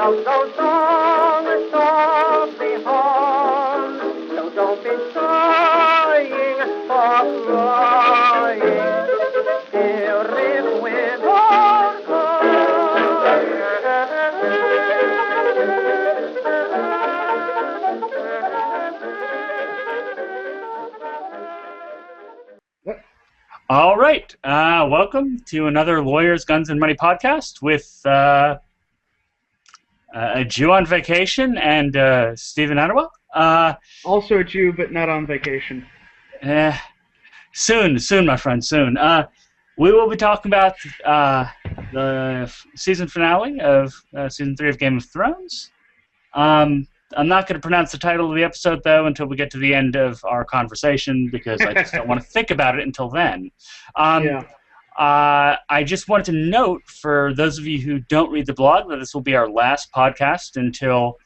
love goes on, softly on. So don't be sighing or crying. Here live with our All right. Welcome to another Lawyers, Guns, and Money podcast with a Jew on vacation and Stephen Attewell. Also a Jew, but not on vacation. Soon, my friend, soon. We will be talking about the season finale of Season 3 of Game of Thrones. I'm not going to pronounce the title of the episode, though, until we get to the end of our conversation, because I just don't want to think about it until then. I just wanted to note, for those of you who don't read the blog, that this will be our last podcast until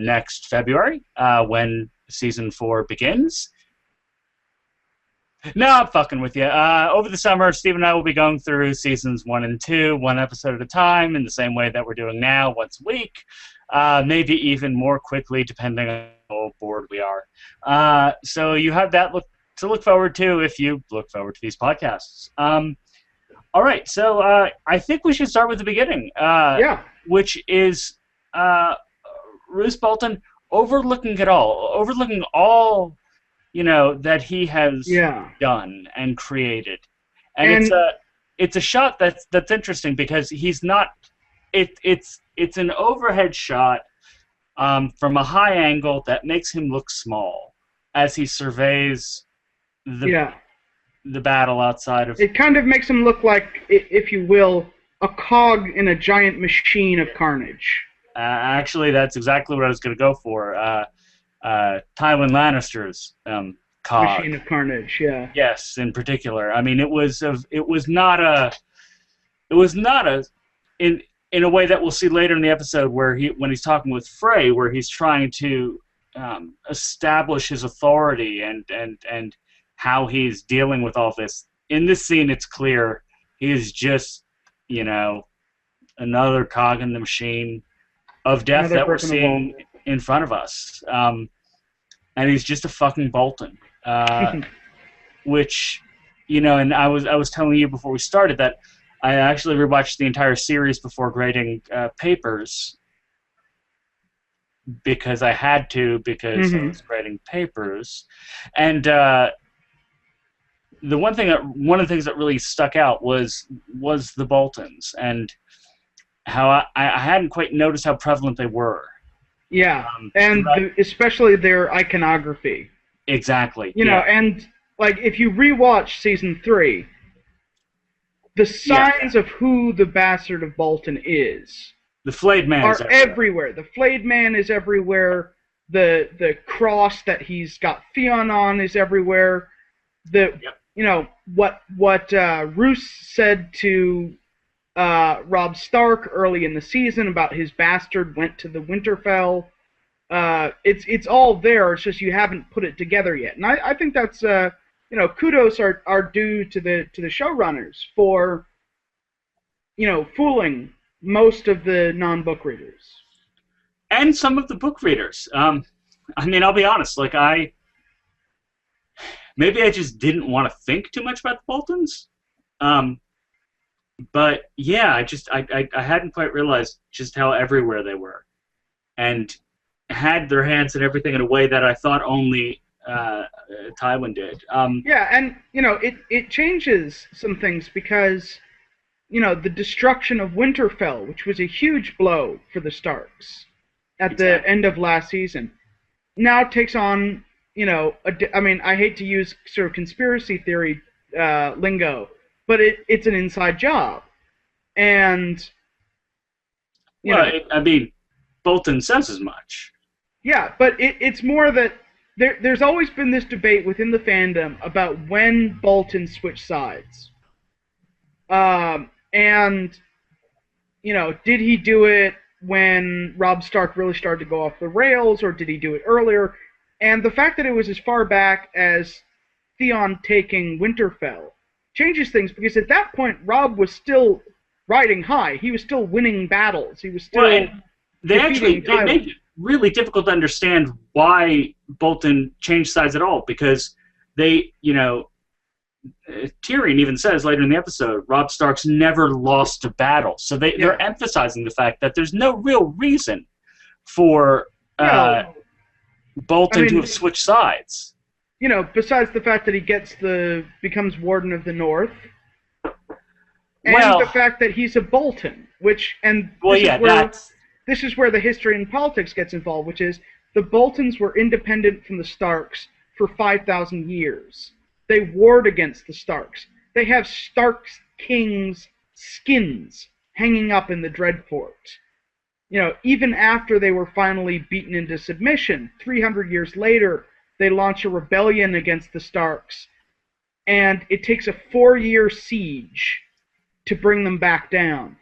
next February, when Season 4 begins. No, I'm fucking with you. Over the summer, Steve and I will be going through Seasons 1 and 2, one episode at a time, in the same way that we're doing now, once a week. Maybe even more quickly, depending on how bored we are. So you have that to look forward to if you look forward to these podcasts. All right, so I think we should start with the beginning, which is Roose Bolton overlooking all, that he has done and created, and it's a shot that's interesting because he's not. It's an overhead shot from a high angle that makes him look small as he surveys the battle outside of. It kind of makes him look like, if you will, a cog in a giant machine of carnage. Actually, that's exactly what I was going to go for. Tywin Lannister's cog. Machine of carnage, yeah. Yes, in particular. I mean, it was not in a way that we'll see later in the episode when he's talking with Frey, where he's trying to establish his authority and how he's dealing with all this. In this scene, it's clear he is just, another cog in the machine of death that we're seeing in front of us. And he's just a fucking Bolton. Which, and I was telling you before we started that I actually rewatched the entire series before grading Papers because I had to, because I was grading Papers. And one of the things that really stuck out was the Boltons and how I hadn't quite noticed how prevalent they were. Yeah, especially their iconography. Exactly. And like if you rewatch Season 3, the signs of who the Bastard of Bolton is. The flayed man are everywhere. The flayed man is everywhere. The cross that he's got Theon on is everywhere. What Roose said to Robb Stark early in the season about his bastard went to the Winterfell. It's all there. It's just you haven't put it together yet. And I think that's kudos are due to the showrunners for fooling most of the non-book readers and some of the book readers. I mean, I'll be honest. Like maybe I just didn't want to think too much about the Boltons. But yeah, I hadn't quite realized just how everywhere they were, and had their hands in everything in a way that I thought only Tywin did. And it changes some things because the destruction of Winterfell, which was a huge blow for the Starks at the end of last season, now takes on I hate to use sort of conspiracy theory lingo, but it's an inside job, and Bolton says as much. Yeah, but it's more that there's always been this debate within the fandom about when Bolton switched sides. And, did he do it when Robb Stark really started to go off the rails, or did he do it earlier? And the fact that it was as far back as Theon taking Winterfell changes things, because at that point, Robb was still riding high. He was still winning battles. He was still it made it really difficult to understand why Bolton changed sides at all, because they, Tyrion even says later in the episode, Robb Stark's never lost a battle. So they're emphasizing the fact that there's no real reason for Bolton to have switched sides. Besides the fact that he becomes Warden of the North, and the fact that he's a Bolton, this is where the history and politics gets involved, which is the Boltons were independent from the Starks for 5,000 years. They warred against the Starks. They have Stark's kings' skins hanging up in the Dreadfort. Even after they were finally beaten into submission, 300 years later, they launch a rebellion against the Starks, and it takes a 4-year siege to bring them back down.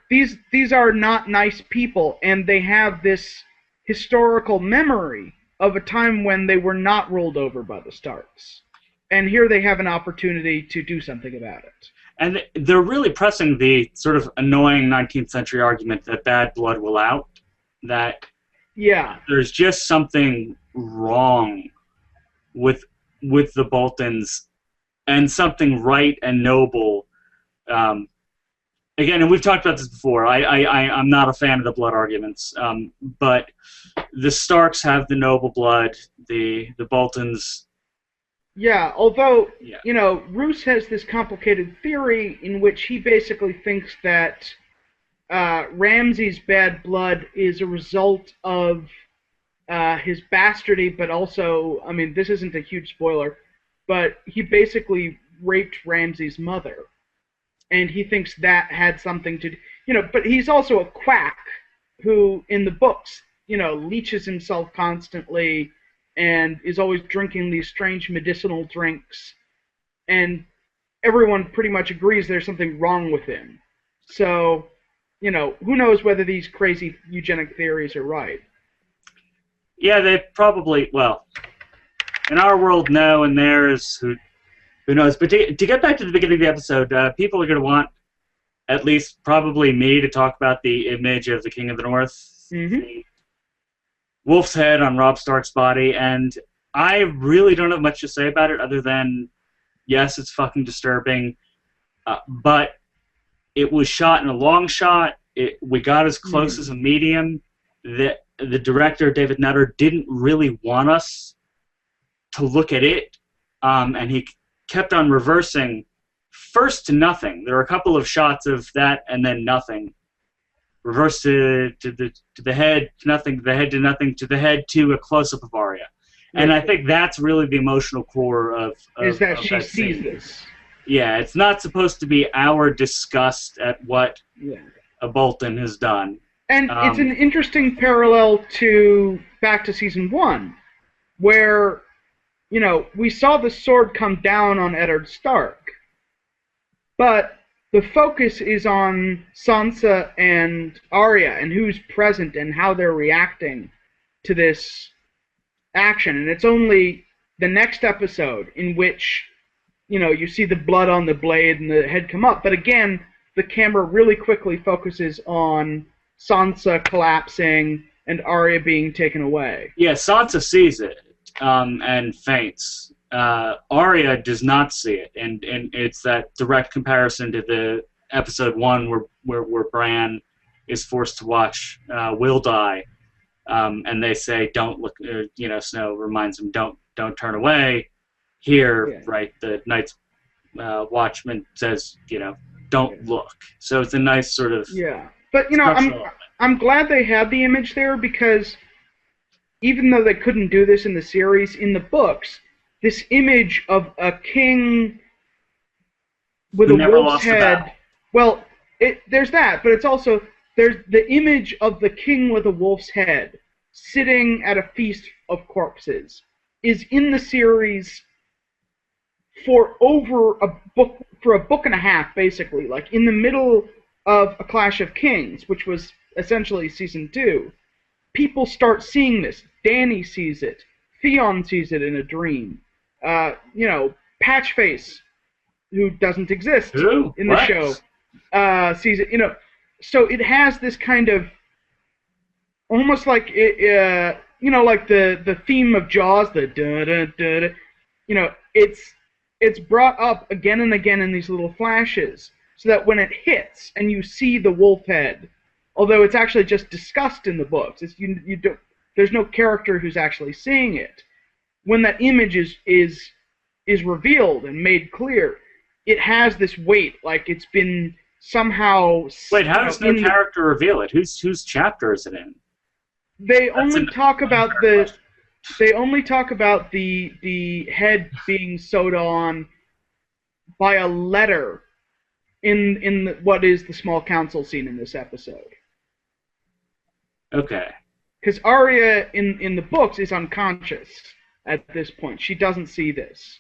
These are not nice people, and they have this historical memory of a time when they were not ruled over by the Starks. And here they have an opportunity to do something about it. And they're really pressing the sort of annoying 19th century argument that bad blood will out, that there's just something wrong with the Boltons, and something right and noble. Again, and we've talked about this before, I'm not a fan of the blood arguments, but the Starks have the noble blood, the Boltons... Yeah, although, Roose has this complicated theory in which he basically thinks that Ramsay's bad blood is a result of his bastardy, but also, this isn't a huge spoiler, but he basically raped Ramsay's mother. And he thinks that had something to do, but he's also a quack who, in the books, leeches himself constantly and is always drinking these strange medicinal drinks. And everyone pretty much agrees there's something wrong with him. So, who knows whether these crazy eugenic theories are right. Yeah, they probably, in our world, no, and theirs, who knows? But to get back to the beginning of the episode, people are going to want, at least probably me, to talk about the image of the King of the North, the wolf's head on Robb Stark's body, and I really don't have much to say about it other than, yes, it's fucking disturbing, but it was shot in a long shot. We got as close as a medium. The director, David Nutter, didn't really want us to look at it, and he kept on reversing first to nothing. There were a couple of shots of that and then nothing. Reverse to the head, to nothing, to the head, to nothing, to the head, to a close-up of Arya. And I think that's really the emotional core of is that of she that sees scene. this. Yeah, it's not supposed to be our disgust at what a Bolton has done. And it's an interesting parallel back to season 1, where, we saw the sword come down on Eddard Stark, but the focus is on Sansa and Arya and who's present and how they're reacting to this action. And it's only the next episode in which, you see the blood on the blade and the head come up. But again, the camera really quickly focuses on Sansa collapsing and Arya being taken away. Yeah, Sansa sees it and faints. Arya does not see it, and it's that direct comparison to the episode 1 where Bran is forced to watch Will die, and they say don't look. Snow reminds him don't turn away. Here, right, the Night's Watchman says don't look. So it's a nice sort of But I'm glad they had the image there, because even though they couldn't do this in the series, in the books, this image of a king with a wolf's head. Well, there's that, but it's also there's the image of the king with a wolf's head sitting at a feast of corpses is in the series for a book and a half, basically. Like in the middle of A Clash of Kings, which was essentially season 2, people start seeing this. Dany sees it. Theon sees it in a dream. Patchface, who doesn't exist in the show, sees it. So it has this kind of almost like like the theme of Jaws, the da da da da. It's brought up again and again in these little flashes, so that when it hits and you see the wolf head, although it's actually just discussed in the books, you don't, there's no character who's actually seeing it. When that image is revealed and made clear, it has this weight, like it's been somehow. Wait, how does no character reveal it? Whose chapter is it in? They only talk about the head being sewed on by a letter in what is the small council scene in this episode. Okay. Because Arya in the books is unconscious at this point. She doesn't see this.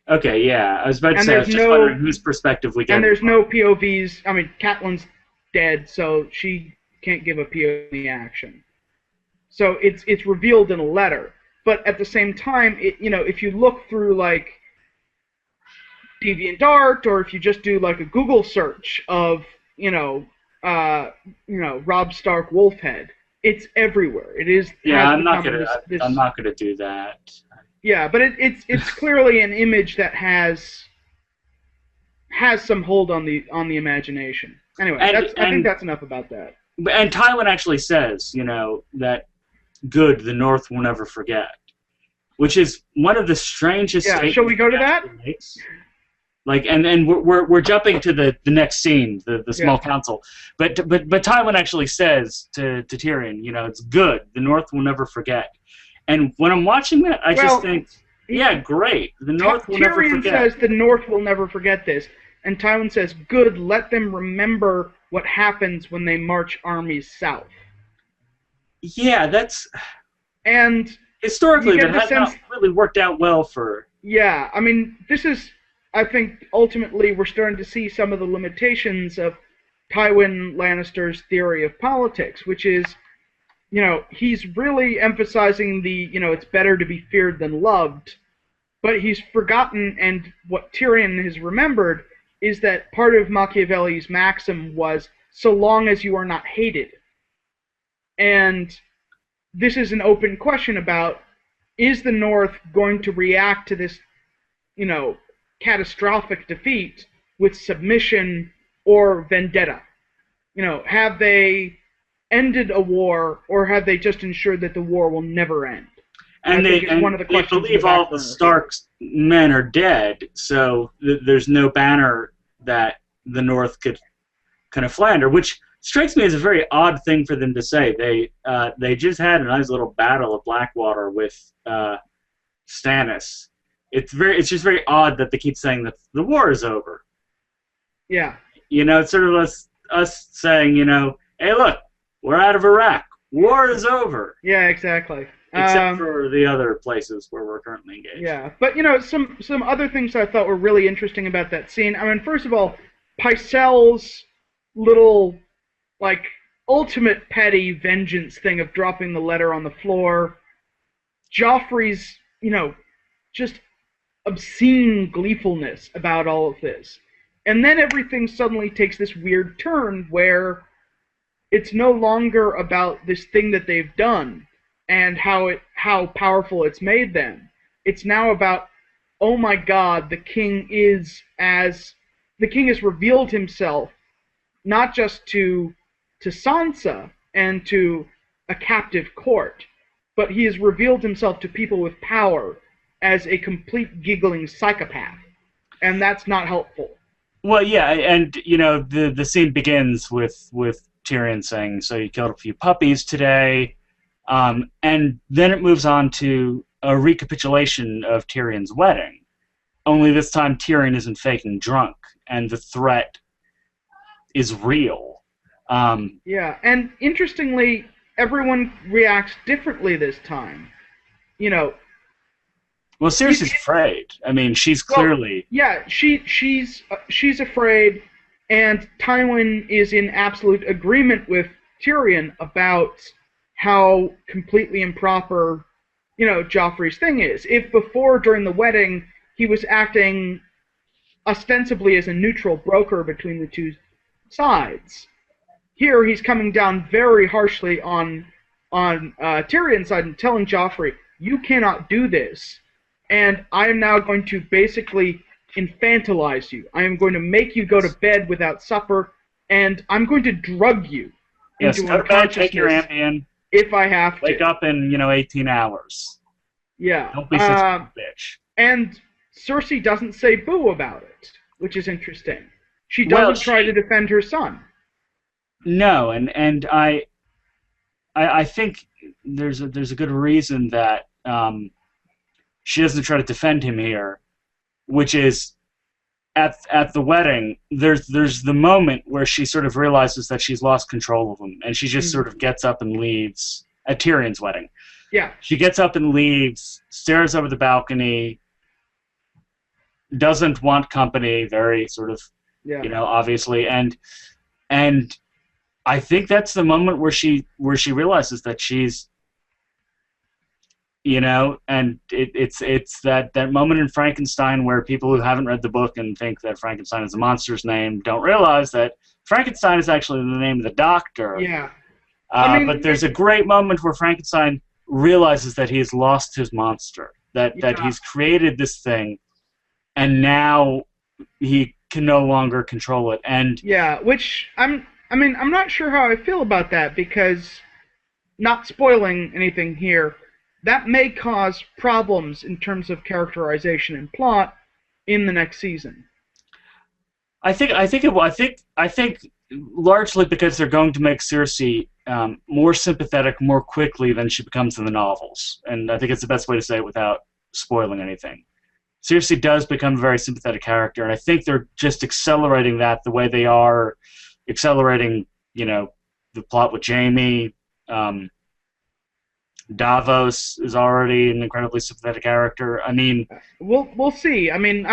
Okay, yeah. I was about to say, I was just wondering whose perspective we get. And there's no POVs. I mean, Catelyn's dead, so she can't give a POV action. So it's revealed in a letter. But at the same time, if you look through like DeviantArt, or if you just do like a Google search of Robb Stark Wolfhead, it's everywhere. It is. Yeah, I'm not gonna do that. Yeah, but it's clearly an image that has some hold on the imagination. Anyway, I think that's enough about that. And Tywin actually says, that good the North will never forget, which is one of the strangest. Yeah, shall we go to that? Like, and we're jumping to the next scene, the small council, but Tywin actually says to Tyrion, it's good the North will never forget. And when I'm watching that, I just think, yeah, great. The North will never forget. Tyrion says the North will never forget this. And Tywin says, good, let them remember what happens when they march armies south. Yeah, that's... And... historically, that has not really worked out well for... Yeah, I mean, this is... I think, ultimately, we're starting to see some of the limitations of Tywin Lannister's theory of politics, which is... he's really emphasizing the, it's better to be feared than loved, but he's forgotten, and what Tyrion has remembered is that part of Machiavelli's maxim was, so long as you are not hated. And this is an open question about, is the North going to react to this, catastrophic defeat with submission or vendetta? Have they ended a war, or have they just ensured that the war will never end? And they believe all the Stark's men are dead, so there's no banner that the North could kind of fly under, which strikes me as a very odd thing for them to say. They just had a nice little battle of Blackwater with Stannis. It's just very odd that they keep saying that the war is over. Yeah. It's sort of us saying, hey, look, we're out of Iraq. War is over. Yeah, exactly. Except for the other places where we're currently engaged. Yeah, but some other things I thought were really interesting about that scene. I mean, first of all, Pycelle's little, ultimate petty vengeance thing of dropping the letter on the floor. Joffrey's, just obscene gleefulness about all of this. And then everything suddenly takes this weird turn where it's no longer about this thing that they've done and how powerful it's made them. It's now about, oh my God, the king has revealed himself not just to Sansa and to a captive court, but he has revealed himself to people with power as a complete giggling psychopath, and that's not helpful. Well, yeah, and the scene begins with Tyrion saying, "So you killed a few puppies today." And then it moves on to a recapitulation of Tyrion's wedding. Only this time Tyrion isn't faking drunk, and the threat is real. Yeah, and interestingly, everyone reacts differently this time. Well, Cersei's afraid. I mean, she's clearly... Yeah, she's afraid, and Tywin is in absolute agreement with Tyrion about how completely improper, Joffrey's thing is. If before, during the wedding, he was acting ostensibly as a neutral broker between the two sides, here he's coming down very harshly on Tyrion's side and telling Joffrey, you cannot do this, and I am now going to basically infantilize you. I am going to make you go to bed without supper, and I'm going to drug you into go to bed, take your unconsciousness Ambien, if I have to. wake up in 18 hours. Yeah. Don't be such a bitch. And Cersei doesn't say boo about it, which is interesting. She doesn't try to defend her son. No, and I think there's a good reason that she doesn't try to defend him here, which is at the wedding. There's the moment where she sort of realizes that she's lost control of him, and she just sort of gets up and leaves at Tyrion's wedding. Yeah. She gets up and leaves, stares over the balcony, doesn't want company, very sort of, obviously, and I think that's the moment where she realizes that she's, and it's that moment in Frankenstein where people who haven't read the book and think that Frankenstein is a monster's name don't realize that Frankenstein is actually the name of the doctor. Yeah. But there's a great moment where Frankenstein realizes that he has lost his monster, that he's created this thing, and now he can no longer control it. And which I'm not sure how I feel about that, because, not spoiling anything here, that may cause problems in terms of characterization and plot in the next season. I think it will. I think largely because they're going to make Cersei more sympathetic more quickly than she becomes in the novels, and I think it's the best way to say it without spoiling anything. Cersei does become a very sympathetic character, and I think they're just accelerating that the way they are accelerating, the plot with Jaime. Davos is already an incredibly sympathetic character. I mean, we'll see. I mean,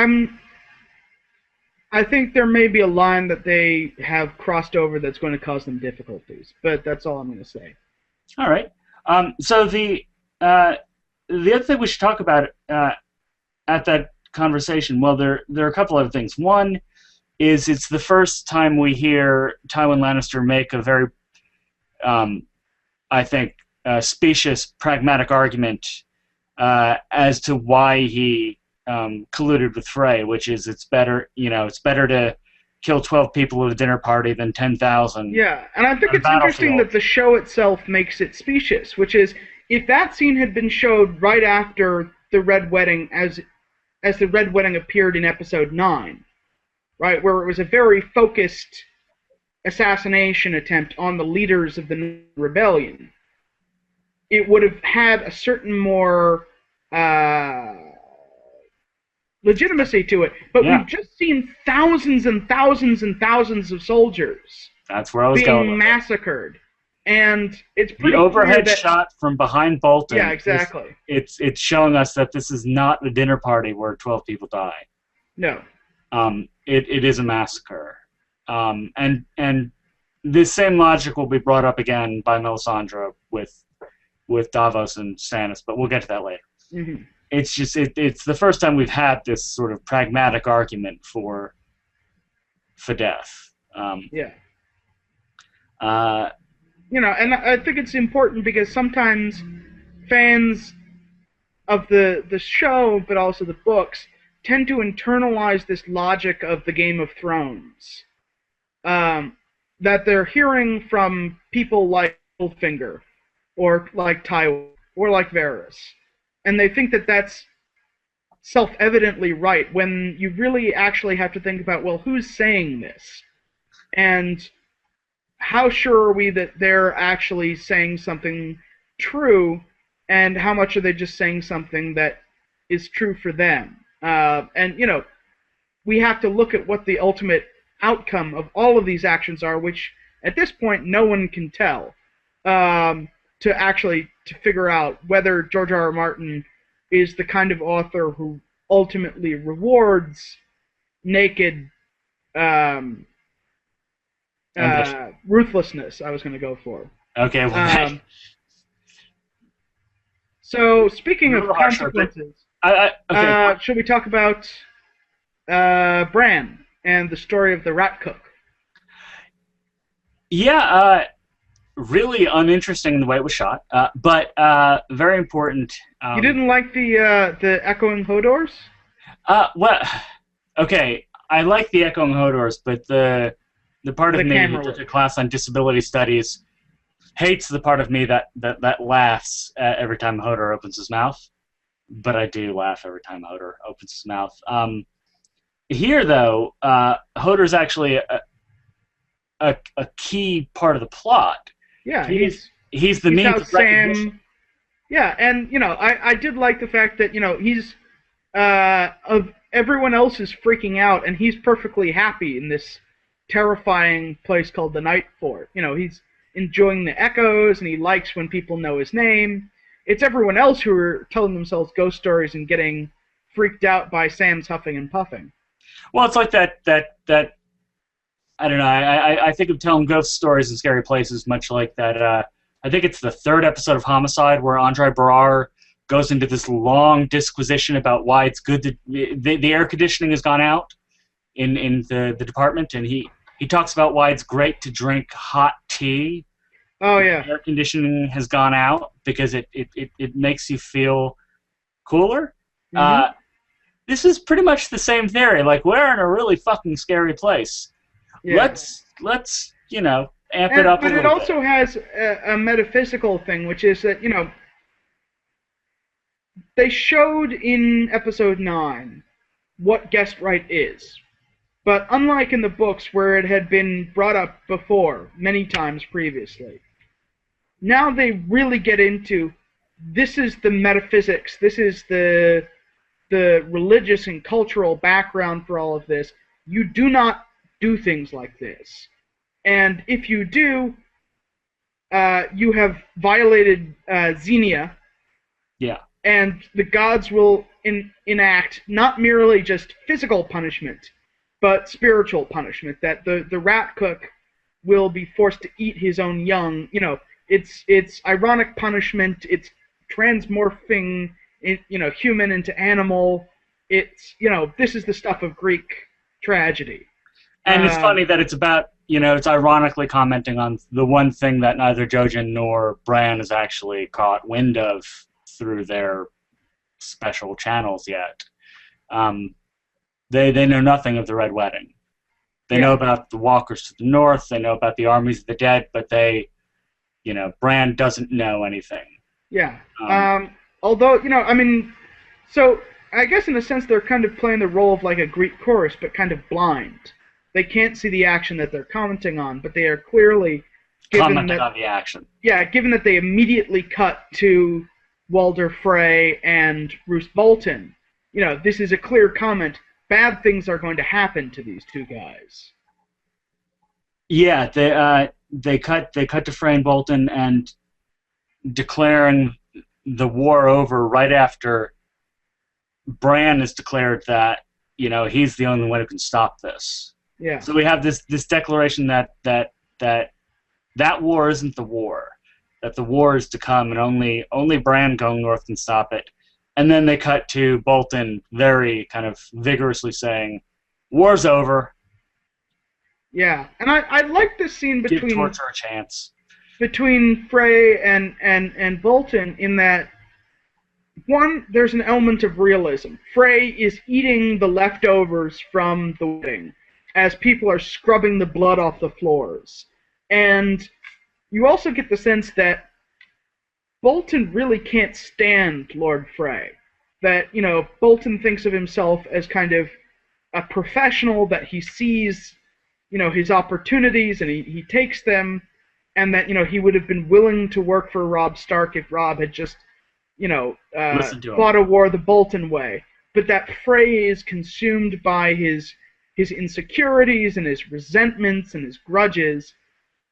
I think there may be a line that they have crossed over that's going to cause them difficulties, but that's all I'm going to say. All right. So the other thing we should talk about at that conversation, well, there are a couple other things. One is it's the first time we hear Tywin Lannister make a very, I think, specious, pragmatic argument as to why he colluded with Frey, which is it's better to kill 12 people at a dinner party than 10,000. Yeah, and I think it's interesting that the show itself makes it specious, which is if that scene had been showed right after the Red Wedding, as the Red Wedding appeared in episode 9, right, where it was a very focused assassination attempt on the leaders of the rebellion, it would have had a certain more legitimacy to it. But we've just seen thousands and thousands and thousands of soldiers That's where I was going being massacred. And it's pretty the overhead clear that, shot from behind Bolton. Yeah, exactly. It's showing us that this is not a dinner party where 12 people die. No. It is a massacre. And this same logic will be brought up again by Melisandre with Davos and Stannis, but we'll get to that later. Mm-hmm. It's just it's the first time we've had this sort of pragmatic argument for death. And I think it's important because sometimes fans of the show, but also the books, tend to internalize this logic of the Game of Thrones that they're hearing from people like Littlefinger, or like Tywin, or like Varys. And they think that that's self-evidently right, when you really actually have to think about, well, who's saying this? And how sure are we that they're actually saying something true, and how much are they just saying something that is true for them? And, we have to look at what the ultimate outcome of all of these actions are, which at this point no one can tell, to figure out whether George R. R. Martin is the kind of author who ultimately rewards naked ruthlessness, I was going to go for. Okay. Well, so, speaking of consequences, should we talk about Bran and the story of the rat cook? Yeah, really uninteresting in the way it was shot, but very important. You didn't like the echoing Hodors? Well, okay, I like the echoing Hodors, but the part of The me who camera took a work. class on disability studies hates the part of me that laughs every time Hodor opens his mouth. But I do laugh every time Hodor opens his mouth. Here, though, Hodor's actually a key part of the plot. Yeah, He's the he's how means of recognition. Sam. Yeah, and I did like the fact that he's of everyone else is freaking out, and he's perfectly happy in this terrifying place called the Night Fort. He's enjoying the echoes, and he likes when people know his name. It's everyone else who are telling themselves ghost stories and getting freaked out by Sam's huffing and puffing. Well, it's like that. I don't know. I think of telling ghost stories in scary places, much like that. I think it's the third episode of Homicide where Andre Barrar goes into this long disquisition about why it's good that the air conditioning has gone out in the department, and he talks about why it's great to drink hot tea. Oh yeah. Air conditioning has gone out because it makes you feel cooler. Mm-hmm. This is pretty much the same theory. Like, we're in a really fucking scary place. Yeah. Let's amp it up a But it little also bit. has a metaphysical thing, which is that they showed in episode 9 what guest right is. But unlike in the books where it had been brought up before, many times previously, now they really get into this is the metaphysics, this is the religious and cultural background for all of this. You do not do things like this. And if you do, you have violated Xenia, Yeah. and the gods will enact not merely just physical punishment, but spiritual punishment. That the rat cook will be forced to eat his own young. It's ironic punishment. It's transmorphing, human into animal. It's this is the stuff of Greek tragedy. And it's funny that it's about, it's ironically commenting on the one thing that neither Jojen nor Bran has actually caught wind of through their special channels yet. They know nothing of the Red Wedding. They know about the Walkers to the north, they know about the armies of the dead, but Bran doesn't know anything. Yeah. Although, so I guess in a sense they're kind of playing the role of like a Greek chorus, but kind of blind. They can't see the action that they're commenting on, but they are clearly Commenting on the action. Yeah, given that they immediately cut to Walder Frey and Roose Bolton, this is a clear comment. Bad things are going to happen to these two guys. Yeah, they cut to Frey and Bolton and declaring the war over right after Bran has declared that he's the only one who can stop this. Yeah. So we have this declaration that war isn't the war, that the war is to come, and only Bran going north can stop it. And then they cut to Bolton very kind of vigorously saying, "War's over." Yeah, and I like this scene Give torture a chance. Between Frey and Bolton in that, one, there's an element of realism. Frey is eating the leftovers from the wedding as people are scrubbing the blood off the floors. And you also get the sense that Bolton really can't stand Lord Frey. That, Bolton thinks of himself as kind of a professional, that he sees, his opportunities and he takes them, and that, he would have been willing to work for Robb Stark if Robb had just, fought a war the Bolton way. But that Frey is consumed by his insecurities and his resentments and his grudges,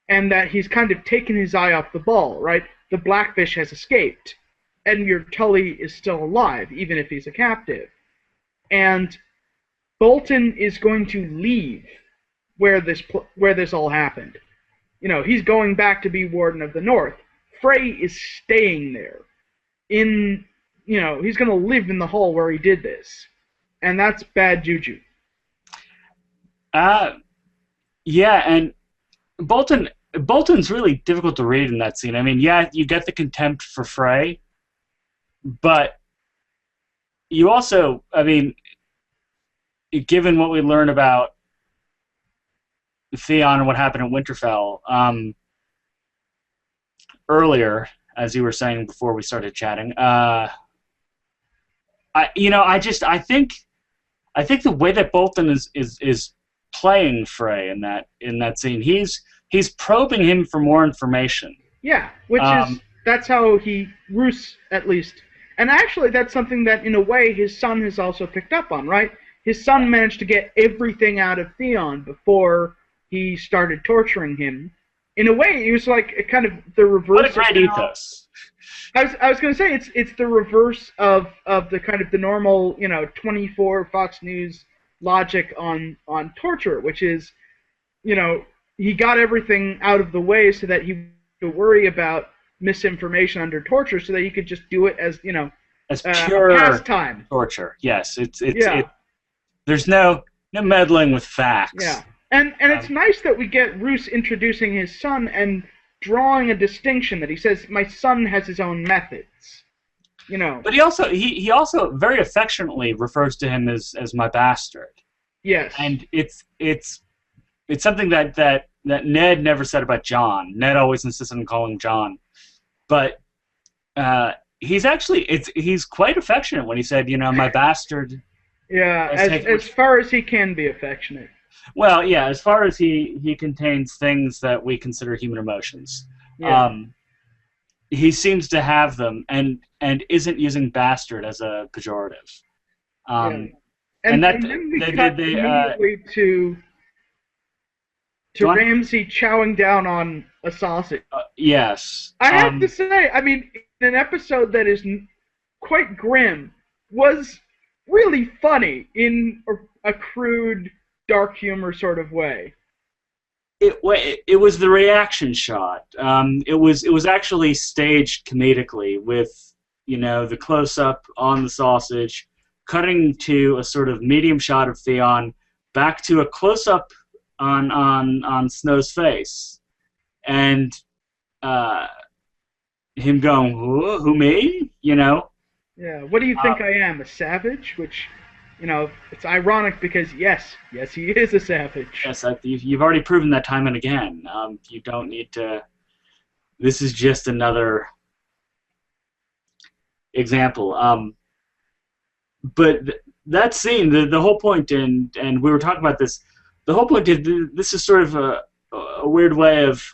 and that he's kind of taken his eye off the ball, right? The Blackfish has escaped. Edmure Tully is still alive, even if he's a captive. And Bolton is going to leave where this all happened. He's going back to be Warden of the North. Frey is staying there. He's going to live in the hall where he did this. And that's bad juju. Yeah, and Bolton, Bolton's really difficult to read in that scene. I mean, yeah, you get the contempt for Frey, but you also, I mean, given what we learned about Theon and what happened in Winterfell earlier, as you were saying before we started chatting, I think the way that Bolton is playing Frey in that scene, he's probing him for more information. Yeah, that's how Roose at least, and actually that's something that in a way his son has also picked up on, right? His son managed to get everything out of Theon before he started torturing him. In a way, it was like a kind of the reverse. What a great ethos! I was going to say it's the reverse of the kind of the normal 24 Fox News logic on torture, which is he got everything out of the way so that he would worry about misinformation under torture, so that he could just do it as as pure pastime torture. Yes, there's no meddling with facts. Yeah. And it's nice that we get Roose introducing his son and drawing a distinction that he says, my son has his own methods. But he also very affectionately refers to him as my bastard. Yes. And it's something that Ned never said about Jon. Ned always insisted on calling him Jon. But he's quite affectionate when he said, my bastard. Yeah, as far as he can be affectionate. Well, yeah, as far as he contains things that we consider human emotions. Yeah. He seems to have them and isn't using bastard as a pejorative. And then we cut immediately to Ramsay chowing down on a sausage. Yes. I have to say, I mean, an episode that is quite grim was really funny in a crude, dark humor sort of way. It was the reaction shot. It was actually staged comedically with the close up on the sausage, cutting to a sort of medium shot of Theon, back to a close up on Snow's face, and him going, who me? Yeah. What do you think I am, a savage? Which. It's ironic because yes, he is a savage. Yes, you've already proven that time and again. You don't need to. This is just another example. But that scene, the whole point, and we were talking about this. The whole point is this is sort of a weird way of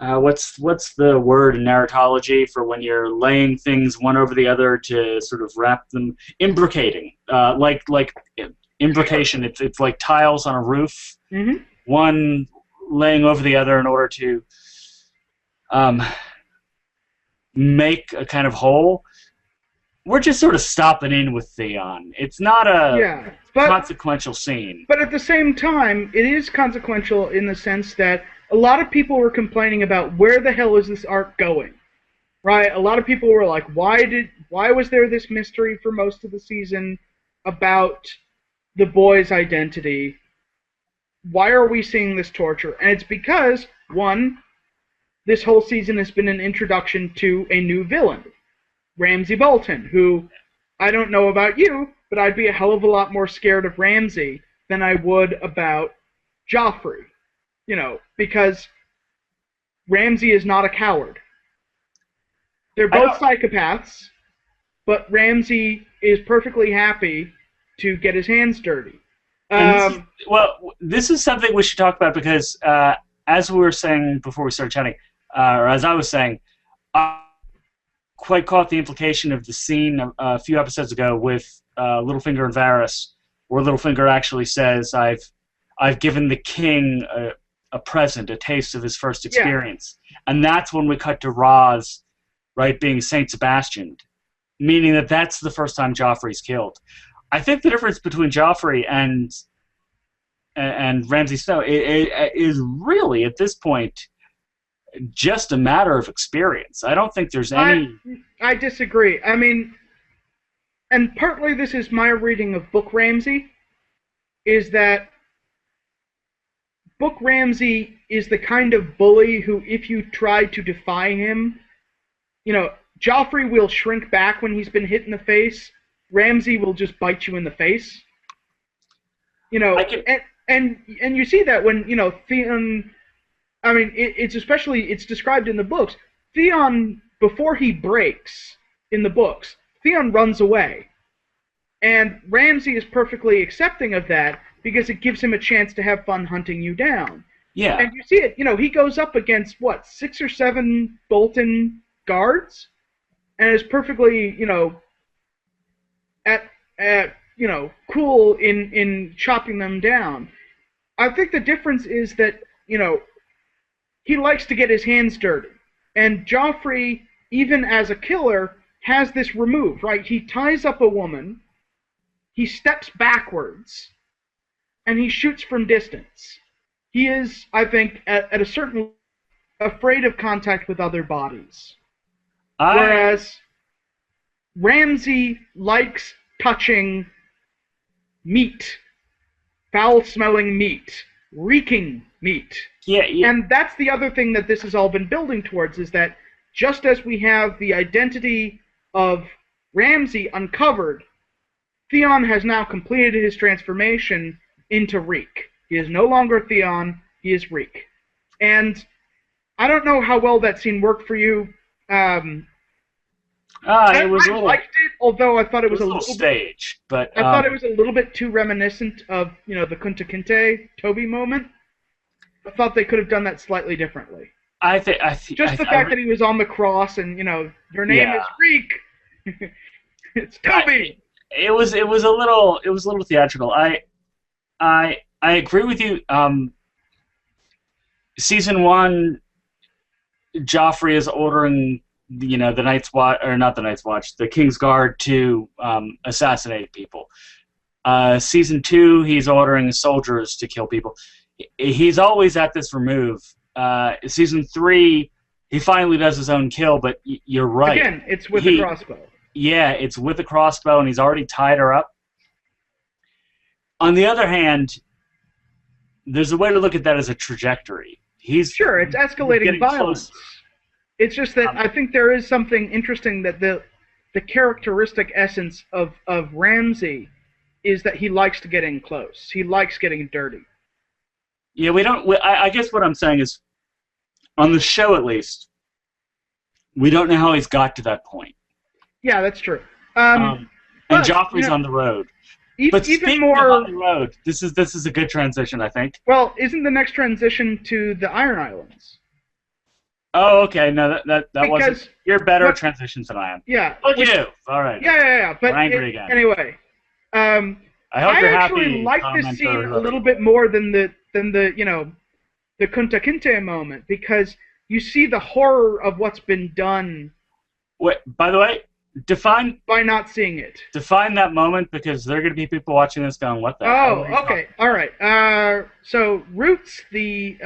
what's the word in narratology for when you're laying things one over the other to sort of wrap them? Imbricating. Like imbrication. It's like tiles on a roof. Mm-hmm. One laying over the other in order to make a kind of whole. We're just sort of stopping in with Theon. It's not a consequential scene. But at the same time, it is consequential in the sense that a lot of people were complaining about where the hell is this arc going, right? A lot of people were like, why was there this mystery for most of the season about the boy's identity? Why are we seeing this torture? And it's because, one, this whole season has been an introduction to a new villain, Ramsay Bolton, who, I don't know about you, but I'd be a hell of a lot more scared of Ramsay than I would about Joffrey. Because Ramsay is not a coward. They're both psychopaths, but Ramsay is perfectly happy to get his hands dirty. This is something we should talk about because, as we were saying before we started chatting, or as I was saying, I quite caught the implication of the scene a few episodes ago with Littlefinger and Varys, where Littlefinger actually says, "I've given the king a present, a taste of his first experience." Yeah. And that's when we cut to Roz, right, being Saint Sebastian, meaning that that's the first time Joffrey's killed. I think the difference between Joffrey and Ramsay Snow is really, at this point, just a matter of experience. I don't think there's any... I disagree. I mean, and partly this is my reading of Book Ramsay, is that Book Ramsay is the kind of bully who, if you try to defy him, Joffrey will shrink back when he's been hit in the face. Ramsay will just bite you in the face. And you see that when, Theon, I mean, it's described in the books. Theon, before he breaks in the books, Theon runs away. And Ramsay is perfectly accepting of that because it gives him a chance to have fun hunting you down. Yeah. And you see it, he goes up against, 6 or 7 Bolton guards? And is perfectly, cool in chopping them down. I think the difference is that, he likes to get his hands dirty. And Joffrey, even as a killer, has this removed, right? He ties up a woman, he steps backwards, and he shoots from distance. He is, I think, at a certain afraid of contact with other bodies. Whereas Ramsay likes touching meat, foul-smelling meat, reeking meat. Yeah. And that's the other thing that this has all been building towards, is that just as we have the identity of Ramsay uncovered, Theon has now completed his transformation into Reek. He is no longer Theon, he is Reek. And I don't know how well that scene worked for you. I liked it, although I thought it was a little staged, but I thought it was a little bit too reminiscent of, the Kunta Kinte Toby moment. I thought they could have done that slightly differently. I think just the fact that he was on the cross and, your name is Reek. It's Toby. It was a little theatrical. I agree with you. Season 1, Joffrey is ordering the Night's Watch, or not the Night's Watch, the King's Guard to assassinate people. Season 2, he's ordering soldiers to kill people. He's always at this remove. Season 3, he finally does his own kill, but you're right. Again, it's with a crossbow. Yeah, it's with a crossbow, and he's already tied her up. On the other hand, there's a way to look at that as a trajectory. It's escalating violence. Close. It's just that I think there is something interesting that the characteristic essence of Ramsay is that he likes to get in close. He likes getting dirty. Yeah, I guess what I'm saying is, on the show at least, we don't know how he's got to that point. Yeah, that's true. And Joffrey's on the road. But speaking of on the road, this is a good transition, I think. Well, isn't the next transition to the Iron Islands? Oh, okay. No, that wasn't. You're better at transitions than I am. Yeah. Look at you. All right. Yeah. But I'm angry again. Anyway, I hope you're happy. I actually like this scene a little bit more than the the Kunta Kinte moment, because you see the horror of what's been done. Wait, by the way, by not seeing it. Define that moment, because there are going to be people watching this going, "What the?" Oh, okay, all right. So Roots, the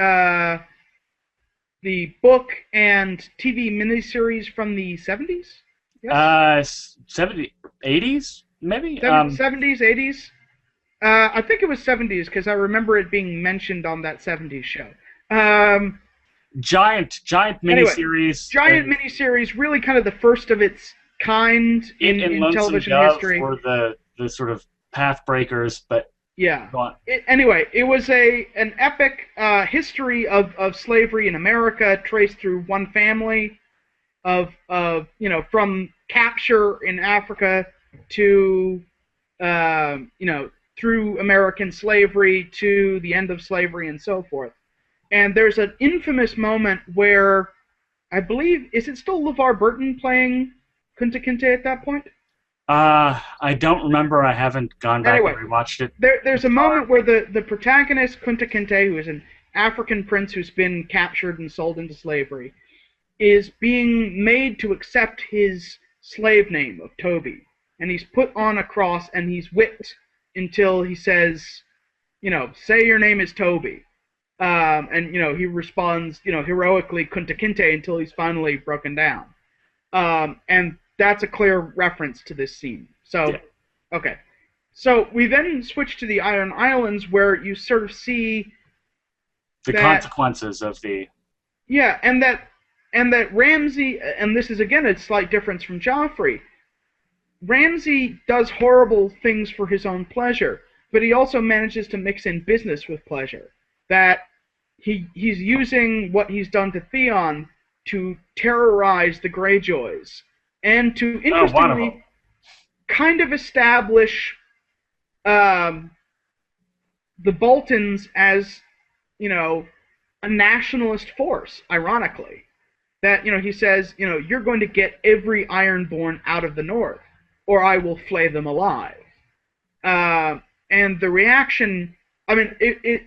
book and TV miniseries from the 70s. Yes? 80s, maybe. 70s, 80s. I think it was 70s because I remember it being mentioned on that 70s show. Giant miniseries. Giant miniseries, really kind of the first of its kind in television history. For the sort of path breakers, but yeah. Anyway, it was an epic history of slavery in America, traced through one family, from capture in Africa to through American slavery to the end of slavery and so forth. And there's an infamous moment where, I believe, is it still LeVar Burton playing Kunta Kinte at that point? I don't remember. I haven't gone back and rewatched it. There's a moment where the protagonist, Kunta Kinte, who is an African prince who's been captured and sold into slavery, is being made to accept his slave name of Toby. And he's put on a cross and he's whipped until he says, say your name is Toby. And he responds, heroically Kunta Kinte until he's finally broken down. And that's a clear reference to this scene. So, yeah. Okay. So we then switch to the Iron Islands, where you sort of see the consequences of the... Yeah, and that Ramsay, and this is again a slight difference from Joffrey, Ramsay does horrible things for his own pleasure, but he also manages to mix in business with pleasure. That he's using what he's done to Theon to terrorize the Greyjoys, and to, interestingly, kind of establish the Boltons as, a nationalist force, ironically. That, he says, you're going to get every Ironborn out of the North, or I will flay them alive. And the reaction, I mean,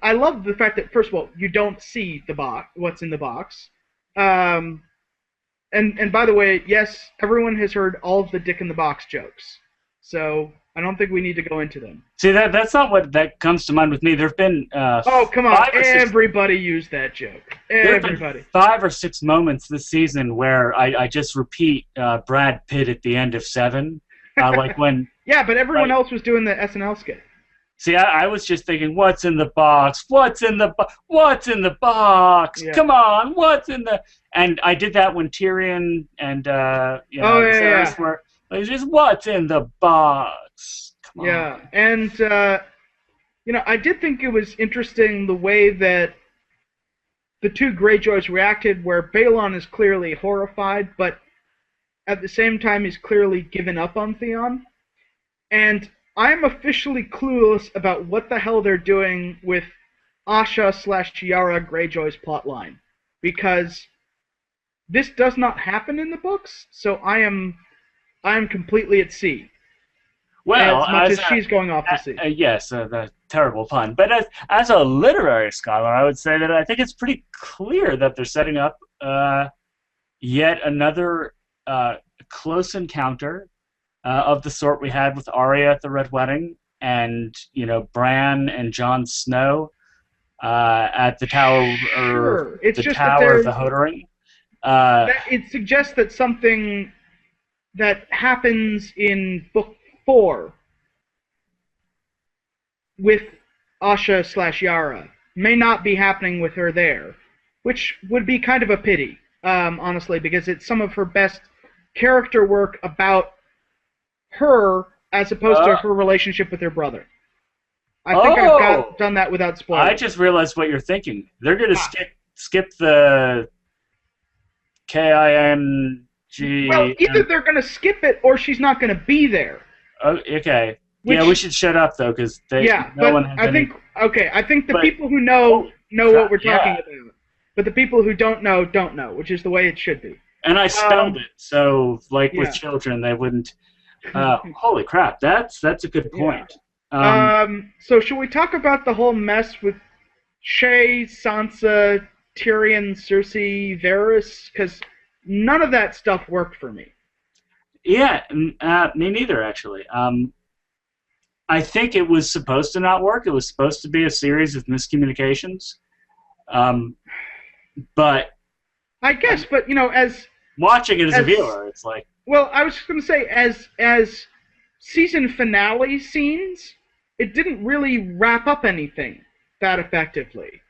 I love the fact that, first of all, you don't see the box, what's in the box. And by the way, yes, everyone has heard all of the dick in the box jokes. So I don't think we need to go into them. See, that's not what that comes to mind with me. There have been oh, come on, everybody used that joke. Everybody. 5 or 6 moments this season where I just repeat Brad Pitt at the end of 7, like when. Yeah, but everyone else was doing the SNL skit. See, I was just thinking, what's in the box? What's in the box? Yeah. Come on, what's in the... And I did that when Tyrion and Sarah were... It's just, what's in the box? Come on. Yeah, and, I did think it was interesting the way that the two Greyjoys reacted, where Balon is clearly horrified, but at the same time he's clearly given up on Theon. And I'm officially clueless about what the hell they're doing with Asha/Yara Greyjoy's plotline, because this does not happen in the books, so I am completely at sea. Well, as much as she's going off to sea. Yes, the terrible pun. But as a literary scholar, I would say that I think it's pretty clear that they're setting up yet another close encounter of the sort we had with Arya at the Red Wedding, and Bran and Jon Snow at the Tower, or it's the just Tower of the Hodering. It suggests that something that happens in Book 4 with Asha/Yara may not be happening with her there, which would be kind of a pity, honestly, because it's some of her best character work about her as opposed to her relationship with her brother. I think I've done that without spoilers. I just realized what you're thinking. They're going to skip the King. Well, either they're going to skip it or she's not going to be there. Oh, okay. We should shut up though, because I think the people who know what we're talking about, but the people who don't know don't know, which is the way it should be. And I spelled it, so with children they wouldn't. Holy crap! That's a good point. Yeah. So should we talk about the whole mess with Shae, Sansa, Tyrion, Cersei, Varys? Because none of that stuff worked for me. Yeah, me neither, actually. I think it was supposed to not work. It was supposed to be a series of miscommunications. But I guess, but as watching it as a viewer, it's like... Well, I was just going to say, as season finale scenes, it didn't really wrap up anything that effectively.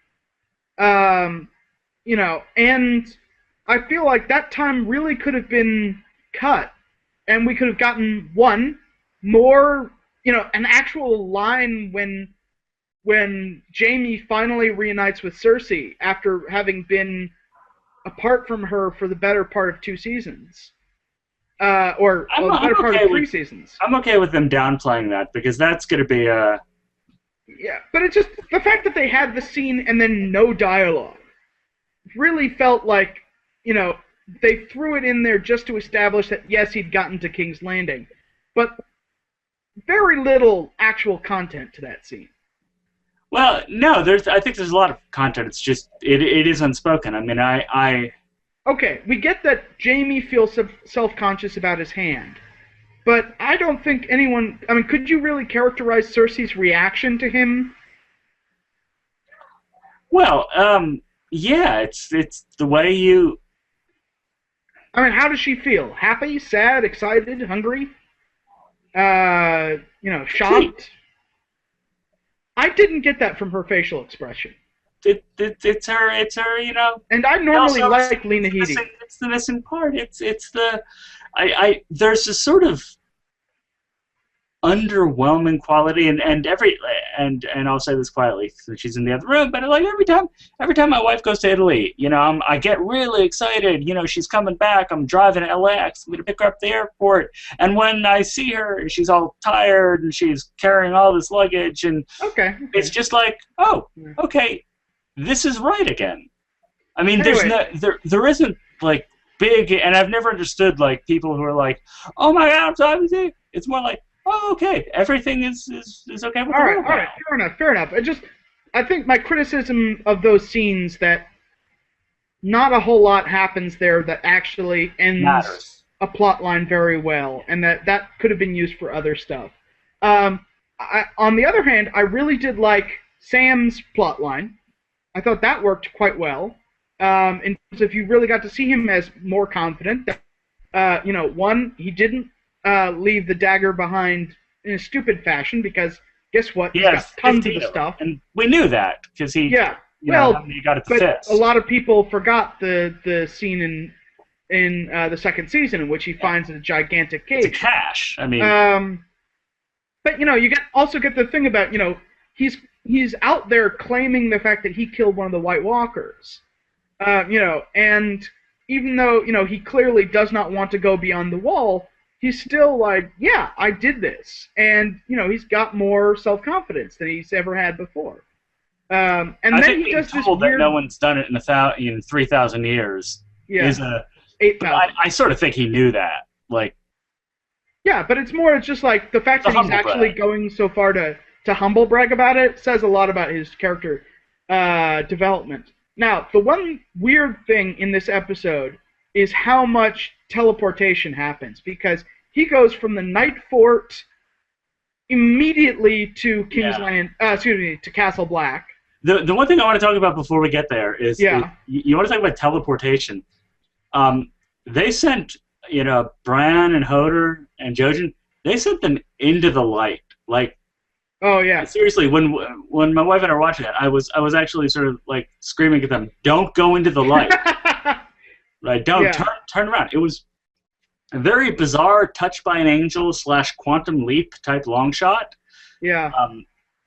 And I feel like that time really could have been cut, and we could have gotten more, an actual line when Jaime finally reunites with Cersei after having been apart from her for the better part of 2 seasons. The better part of 3 seasons. I'm okay with them downplaying that, because that's going to be a... Yeah, but it's just the fact that they had the scene and then no dialogue really felt like, they threw it in there just to establish that, yes, he'd gotten to King's Landing, but very little actual content to that scene. Well, no, I think there's a lot of content. It's just, it is unspoken. I mean, I... Okay, we get that Jaime feels self-conscious about his hand, but I don't think anyone... I mean, could you really characterize Cersei's reaction to him? Well, yeah, it's the way you... I mean, how does she feel? Happy, sad, excited, hungry? Shocked? I didn't get that from her facial expression. it's her, you know. And I normally Also, like Lena Headey. It's the missing part. It's the there's this sort of underwhelming quality, and I'll say this quietly since she's in the other room, but like every time my wife goes to Italy, you know, I get really excited. You know, she's coming back. I'm driving to LAX. I'm gonna pick her up at the airport, and when I see her, she's all tired and she's carrying all this luggage, and it's just like, oh, okay, this is right again. I mean, Anyway. there isn't like big, and I've never understood like people who are like, oh my God, I'm so happy. It's more like, oh, okay, everything is okay with the world now. All right, fair enough. I think my criticism of those scenes that not a whole lot happens there that actually ends Matters. a plot line very well, and that could have been used for other stuff. On the other hand, I really did like Sam's plot line. I thought that worked quite well. In terms of you really got to see him as more confident. You know, one, he didn't leave the dagger behind in a stupid fashion because guess what? He's got tons of the stuff. And we knew that because he, he got it to but fist. a lot of people forgot the scene in the second season in which he finds a gigantic cage. It's a cache. I mean, but you know, you also get the thing about, you know, he's out there claiming the fact that he killed one of the White Walkers. You know, and even though, you know, he clearly does not want to go beyond the wall, he's still like, yeah, I did this. And, you know, he's got more self-confidence than he's ever had before. And I then think he does this told weird... that no one's done it in 3,000 years is a... 8,000. I sort of think he knew that. Like, yeah, but it's just like the fact that he's actually going so far to humble brag about it says a lot about his character development. Now, the one weird thing in this episode is how much teleportation happens, because he goes from the Night Fort immediately to to Castle Black. The one thing I want to talk about before we get there is you want to talk about teleportation. They sent, you know, Bran and Hodor and Jojen, they sent them into the light. Like, oh yeah. Seriously, when my wife and I were watching it, I was actually sort of like screaming at them, "Don't go into the light!" Right? Don't turn around. It was a very bizarre touch by an angel / quantum leap type long shot. Yeah.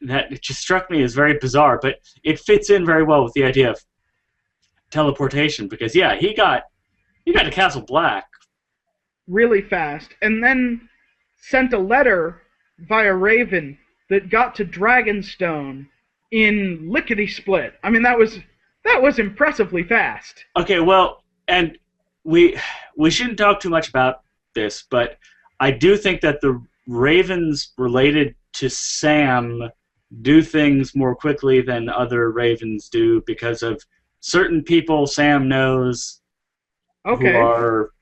That it just struck me as very bizarre, but it fits in very well with the idea of teleportation because he got to Castle Black really fast, and then sent a letter via Raven that got to Dragonstone in lickety-split. I mean, that was impressively fast. Okay, well, and we shouldn't talk too much about this, but I do think that the Ravens related to Sam do things more quickly than other Ravens do because of certain people Sam knows who are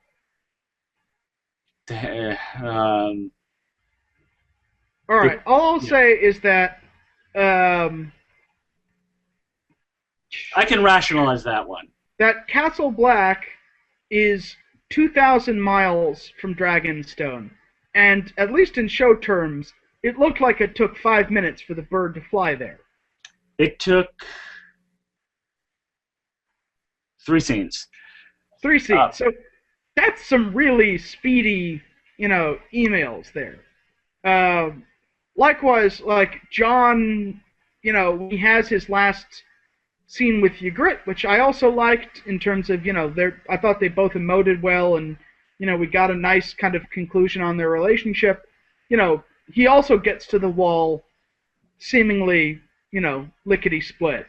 all right. All I'll say is that I can rationalize that one. That Castle Black is 2,000 miles from Dragonstone, and at least in show terms, it looked like it took 5 minutes for the bird to fly there. It took 3 scenes. 3 scenes. So that's some really speedy, you know, emails there. Likewise, like John, you know, he has his last scene with Ygritte, which I also liked in terms of, you know, I thought they both emoted well, and, you know, we got a nice kind of conclusion on their relationship. You know, he also gets to the wall seemingly, you know, lickety-split.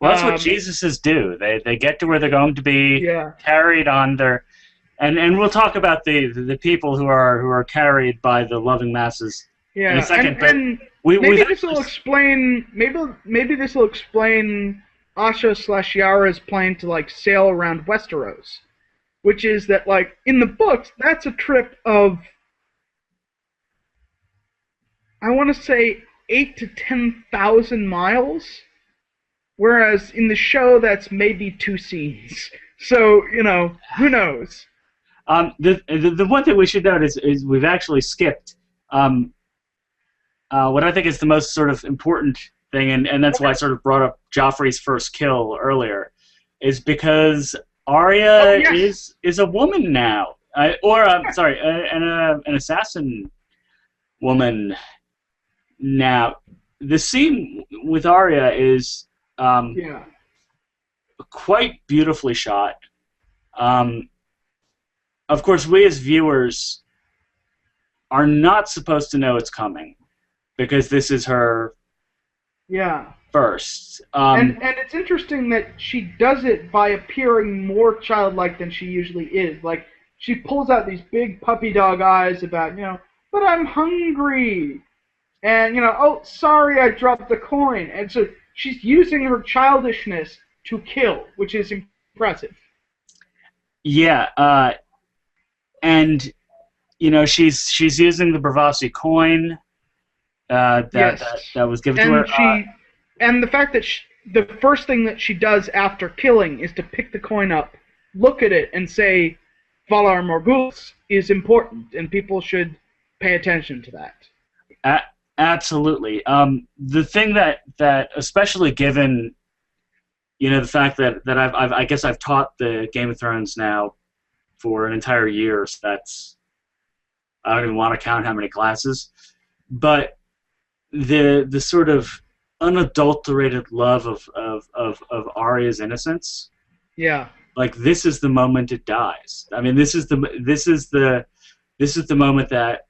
Well, that's what Jesuses do. They get to where they're going to be carried on their... And we'll talk about the people who are carried by the loving masses in a second. Maybe this will explain Asha / Yara's plan to like sail around Westeros, which is that like in the books that's a trip of I want to say 8,000 to 10,000 miles, whereas in the show that's maybe 2 scenes. So you know, who knows? The one thing we should note is we've actually skipped what I think is the most sort of important thing, and that's why I sort of brought up Joffrey's first kill earlier, is because Arya is a woman now, sorry, an assassin woman now. The scene with Arya is quite beautifully shot. Of course, we as viewers are not supposed to know it's coming because this is her first. And it's interesting that she does it by appearing more childlike than she usually is. Like, she pulls out these big puppy dog eyes about, but I'm hungry. And, oh, sorry, I dropped the coin. And so she's using her childishness to kill, which is impressive. Yeah, and she's using the Bravasi coin that was given to her. And the fact that the first thing that she does after killing is to pick the coin up, look at it, and say, Valar Morghulis is important, and people should pay attention to that. Absolutely. The thing that especially given the fact that I guess I've taught the Game of Thrones now for an entire year, so that's, I don't even want to count how many classes, but the sort of unadulterated love of Arya's innocence. Yeah. Like, this is the moment it dies. I mean, this is the moment that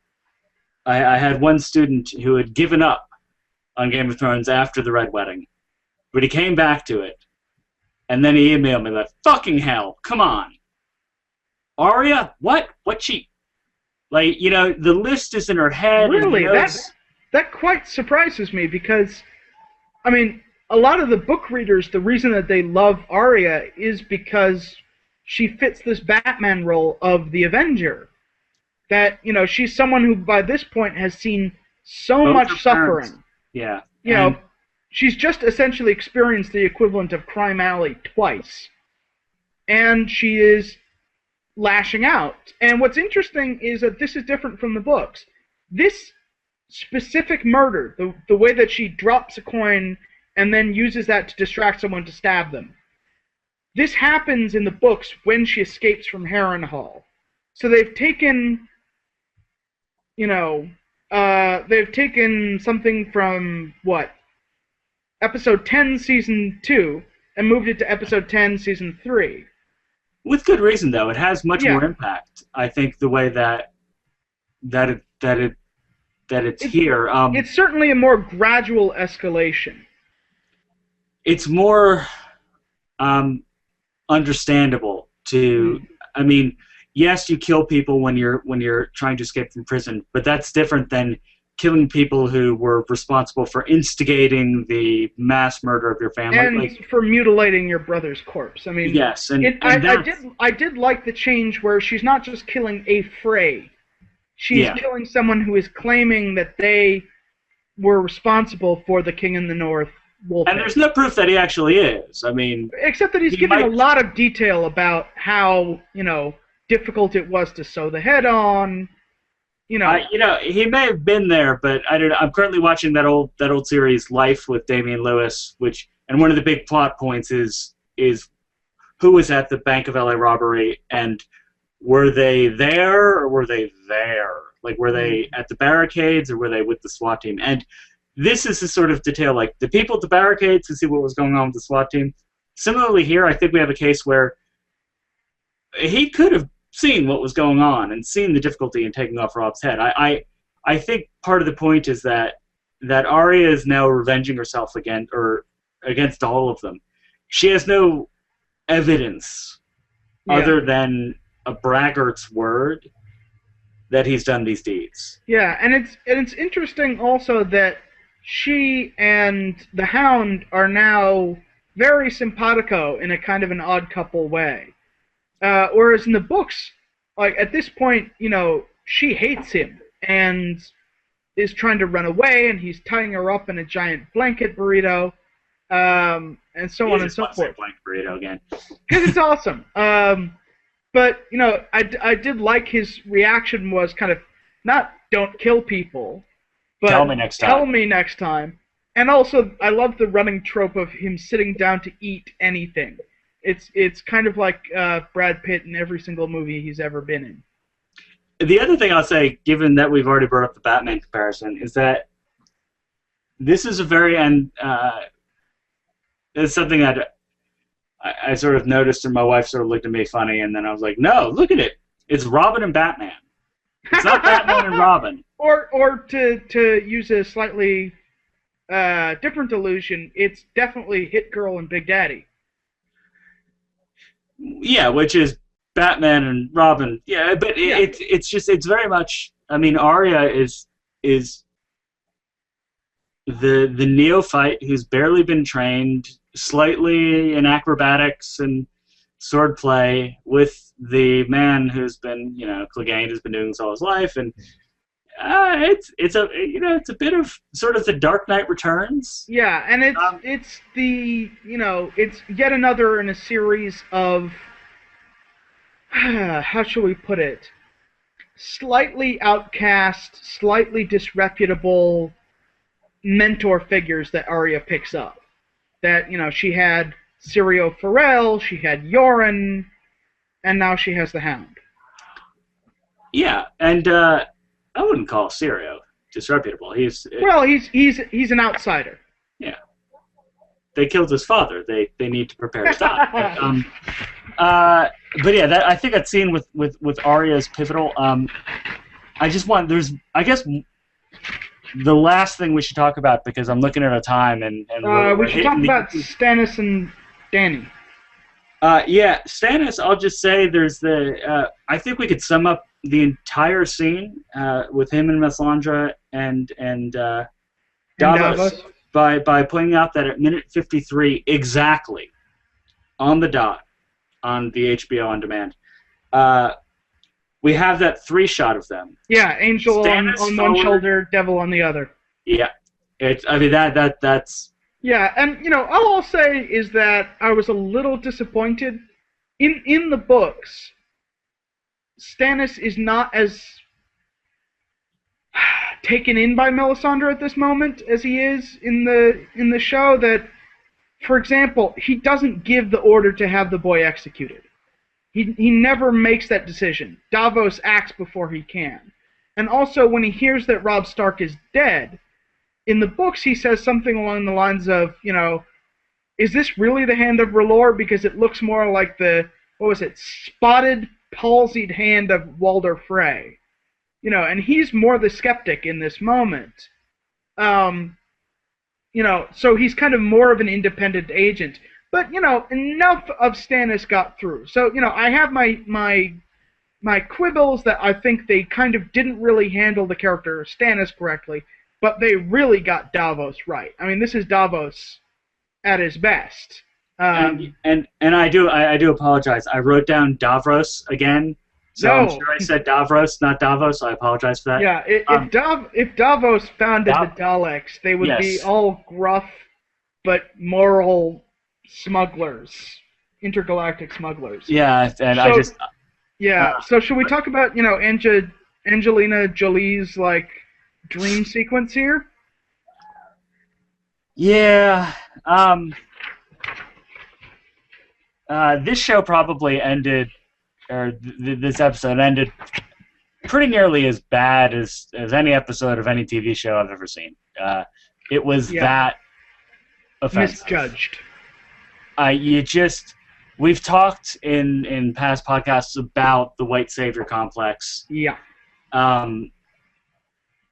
I had one student who had given up on Game of Thrones after the Red Wedding, but he came back to it, and then he emailed me like, "Fucking hell, come on, Arya, what she, like, the list is in her head." Really, that quite surprises me because, I mean, a lot of the book readers, the reason that they love Arya is because she fits this Batman role of the Avenger. That, she's someone who by this point has seen so much suffering. Yeah. She's just essentially experienced the equivalent of Crime Alley twice. And she is lashing out. And what's interesting is that this is different from the books. This specific murder, the way that she drops a coin and then uses that to distract someone to stab them, this happens in the books when she escapes from Harrenhal. So they've taken, they've taken something from, Episode 10, Season 2, and moved it to Episode 10, Season 3. With good reason, though. It has much more impact, I think, the way that it's here. It's certainly a more gradual escalation. It's more understandable to. I mean, yes, you kill people when you're trying to escape from prison, but that's different than killing people who were responsible for instigating the mass murder of your family, and for mutilating your brother's corpse. I mean, yes, I did like the change where she's not just killing a Frey. She's killing someone who is claiming that they were responsible for the King in the North. Wolf. And there's no proof that he actually is. I mean, except that he's giving a lot of detail about how difficult it was to sew the head on. He may have been there, but I don't know. I'm currently watching that old series Life with Damian Lewis, and one of the big plot points is who was at the Bank of LA robbery, and were they there or were they there? Like, were they at the barricades or were they with the SWAT team? And this is the sort of detail, like the people at the barricades could see what was going on with the SWAT team. Similarly here, I think we have a case where he could have seen what was going on and seen the difficulty in taking off Rob's head. I think part of the point is that Arya is now revenging herself against all of them. She has no evidence other than a braggart's word that he's done these deeds. Yeah, and it's interesting also that she and the Hound are now very simpatico in a kind of an odd couple way. Whereas in the books, like at this point, she hates him and is trying to run away, and he's tying her up in a giant blanket burrito, and so on and so forth. Blanket burrito again. Because it's awesome. But I did like his reaction was kind of not "don't kill people," but tell me next time. Tell me next time. And also, I love the running trope of him sitting down to eat anything. It's kind of like Brad Pitt in every single movie he's ever been in. The other thing I'll say, given that we've already brought up the Batman comparison, is that this is a very it's something that I sort of noticed, and my wife sort of looked at me funny, and then I was like, "No, look at it! It's Robin and Batman. It's not Batman and Robin." Or to use a slightly different allusion, it's definitely Hit Girl and Big Daddy. Yeah, which is Batman and Robin. Yeah, but it's very much. I mean, Arya is the neophyte who's barely been trained, slightly in acrobatics and swordplay, with the man who's been, Clegane, who's been doing this all his life, and it's a bit of sort of the Dark Knight Returns. Yeah, and it's yet another in a series of how shall we put it? Slightly outcast, slightly disreputable mentor figures that Arya picks up. That, she had Syrio Forel, she had Yoren, and now she has the Hound. Yeah, and I wouldn't call Syrio disreputable. He's an outsider. Yeah. They killed his father. They need to prepare to die. But yeah, I think that scene with Arya is pivotal. I guess the last thing we should talk about, because I'm looking at a time and we should talk about Stannis and Dany. Yeah, Stannis. I'll just say there's I think we could sum up the entire scene with him and Melisandre and Davos by pointing out that at minute 53 exactly, on the dot, on the HBO on demand, we have that 3-shot of them. Yeah, Angel on one shoulder, Devil on the other. Yeah, that's. Yeah, and all I'll say is that I was a little disappointed. In the books, Stannis is not as taken in by Melisandre at this moment as he is in the show. That, for example, he doesn't give the order to have the boy executed. He never makes that decision. Davos acts before he can. And also, when he hears that Robb Stark is dead, in the books he says something along the lines of, is this really the hand of R'hllor? Because it looks more like the, spotted, palsied hand of Walder Frey. And he's more the skeptic in this moment. So he's kind of more of an independent agent. But, enough of Stannis got through. So, I have my quibbles that I think they kind of didn't really handle the character of Stannis correctly, but they really got Davos right. I mean, this is Davos at his best. And I do apologize. I wrote down Davros again, so I'm sure I said Davros, not Davos. So I apologize for that. Yeah, if Davos founded the Daleks, they would be all gruff but moral smugglers, intergalactic smugglers. Yeah, and so should we talk about Angelina Jolie's dream sequence here? Yeah. This show probably ended, or this episode ended pretty nearly as bad as any episode of any TV show I've ever seen. It was that offensive. Misjudged. We've talked in past podcasts about the white savior complex. Yeah.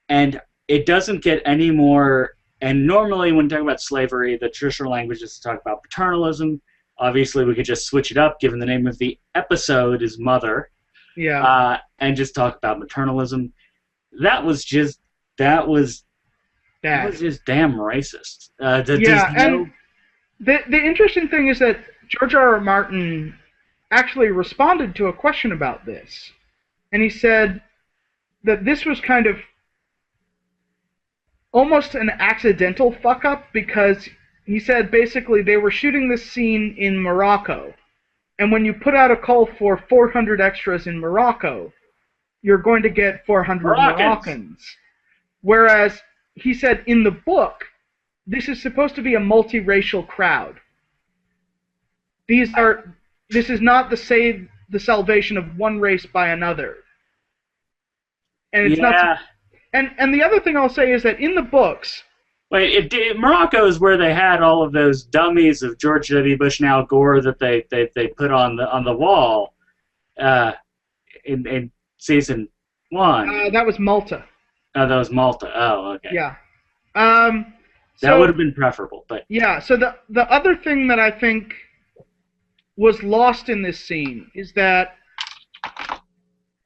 And it doesn't get any more. And normally, when talking about slavery, the traditional language is to talk about paternalism. Obviously, we could just switch it up, given the name of the episode is Mother. Yeah. And just talk about maternalism. That was just damn racist. And the interesting thing is that George R.R. Martin actually responded to a question about this, and he said that this was kind of almost an accidental fuck-up, because he said basically they were shooting this scene in Morocco, and when you put out a call for 400 extras in Morocco, you're going to get 400 Moroccans. Whereas he said in the book, this is supposed to be a multiracial crowd. This is not the salvation of one race by another. And it's not. And the other thing I'll say is that in the books. Wait, Morocco is where they had all of those dummies of George W. Bush and Al Gore that they put on the wall in season 1. That was Malta. Oh, that was Malta. Oh, okay. Yeah. That would have been preferable, but yeah. So the other thing that I think was lost in this scene is that,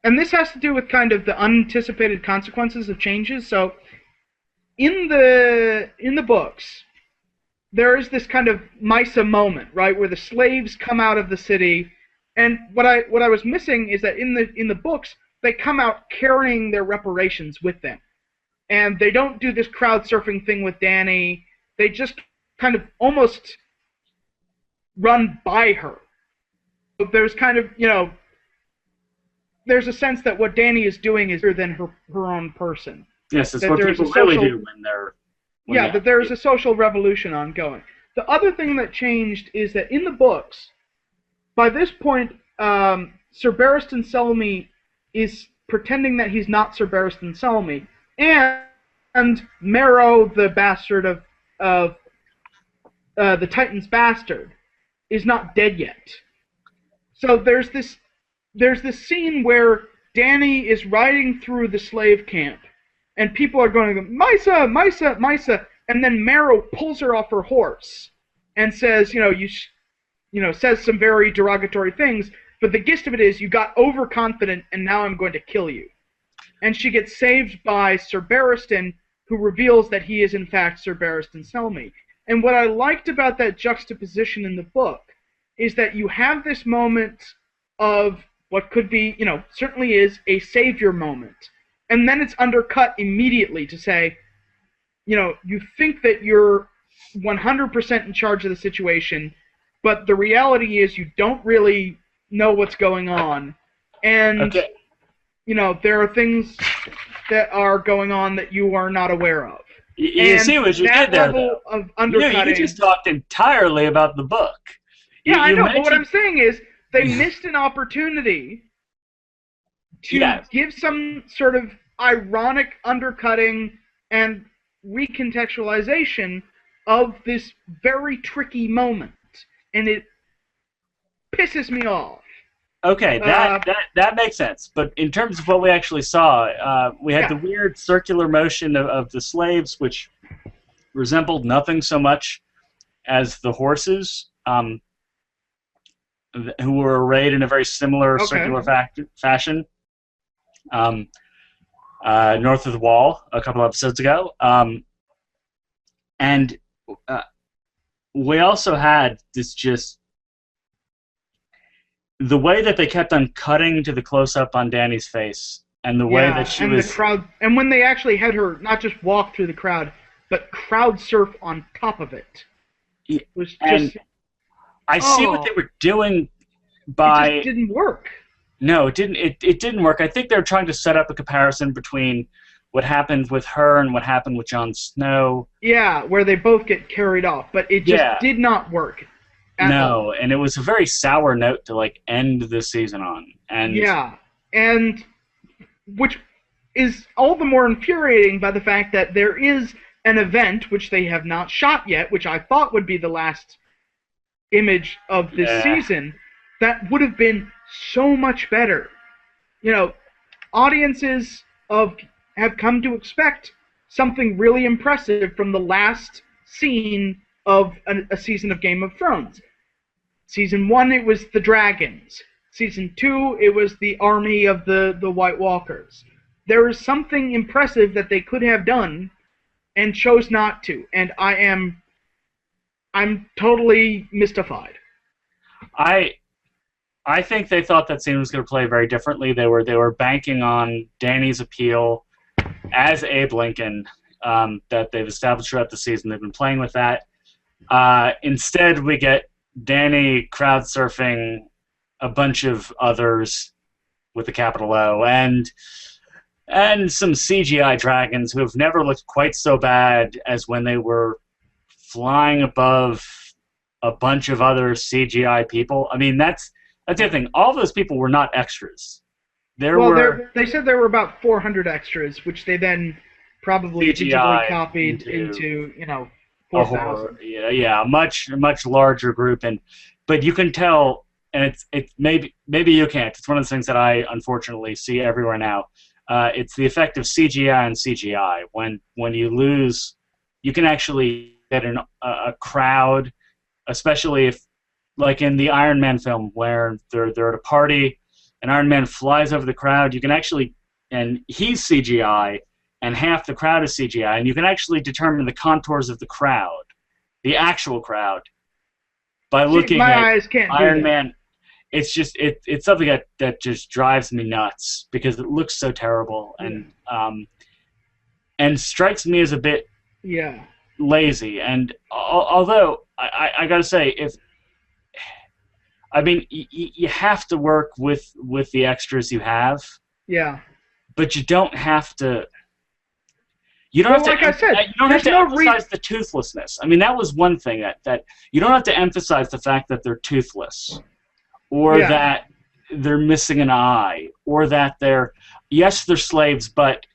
and this has to do with kind of the unanticipated consequences of changes. So in the books, there is this kind of Mhysa moment, right, where the slaves come out of the city, and what I was missing is that in the books they come out carrying their reparations with them, and they don't do this crowd surfing thing with Dany. They just kind of almost run by her. There's kind of, there's a sense that what Dany is doing is bigger than her own person. Yes, it's what people really do when they're... that there is a social revolution ongoing. The other thing that changed is that in the books, by this point, Sir Barristan Selmy is pretending that he's not Sir Barristan Selmy, and Marrow, the bastard of the Titan's bastard, is not dead yet. So there's this scene where Dany is riding through the slave camp, and people are going to go, Mhysa, Mhysa, Mhysa, and then Marrow pulls her off her horse and says, says some very derogatory things, but the gist of it is you got overconfident and now I'm going to kill you. And she gets saved by Sir Barristan, who reveals that he is in fact Sir Barristan Selmy. And what I liked about that juxtaposition in the book is that you have this moment of what could be, certainly is a savior moment. And then it's undercut immediately to say, you think that you're 100% in charge of the situation, but the reality is you don't really know what's going on. And, there are things that are going on that you are not aware of. You see what you did there, though. Of undercutting, you just talked entirely about the book. Yeah, I know, but what I'm saying is they missed an opportunity to give some sort of ironic undercutting and recontextualization of this very tricky moment, and it pisses me off. Okay, that makes sense. But in terms of what we actually saw, we had the weird circular motion of the slaves, which resembled nothing so much as the horses, who were arrayed in a very similar circular fashion. North of the Wall a couple episodes ago. And we also had this just... the way that they kept on cutting to the close-up on Dany's face, and the way that she was... the crowd, and when they actually had her not just walk through the crowd, but crowd surf on top of it. It was just... I see what they were doing by... It just didn't work. No, it didn't. It didn't work. I think they were trying to set up a comparison between what happened with her and what happened with Jon Snow. Yeah, where they both get carried off, but it just did not work. No, and it was a very sour note to end the season on. And which is all the more infuriating by the fact that there is an event which they have not shot yet, which I thought would be the last image of this season, that would have been so much better. Audiences have come to expect something really impressive from the last scene of a season of Game of Thrones. Season 1, it was the dragons. Season 2, it was the army of the White Walkers. There is something impressive that they could have done and chose not to, and I'm totally mystified. I think they thought that scene was going to play very differently. They were banking on Dany's appeal as Abe Lincoln that they've established throughout the season. They've been playing with that. Instead, we get Dany crowd surfing a bunch of others with a capital O, and some CGI dragons who have never looked quite so bad as when they were flying above a bunch of other CGI people. I mean, that's the other thing. All those people were not extras. They said there were about 400 extras, which they then probably CGI digitally copied into 4,000. Yeah, a much larger group, but you can tell, and it's maybe you can't. It's one of the things that I unfortunately see everywhere now. It's the effect of CGI and CGI. When you lose, you can actually get a crowd, especially if, like in the Iron Man film, where they're at a party, and Iron Man flies over the crowd. You can actually, and he's CGI, and half the crowd is CGI, and you can actually determine the contours of the crowd, the actual crowd, by looking at Iron Man. It's just it's something that just drives me nuts because it looks so terrible and strikes me as a bit lazy. And although I gotta say, you have to work with the extras you have. Yeah. But you don't have to. You don't have to. Like I said, you don't have to emphasize the toothlessness. I mean, that was one thing that you don't have to emphasize the fact that they're toothless, or that they're missing an eye, or that they're slaves, but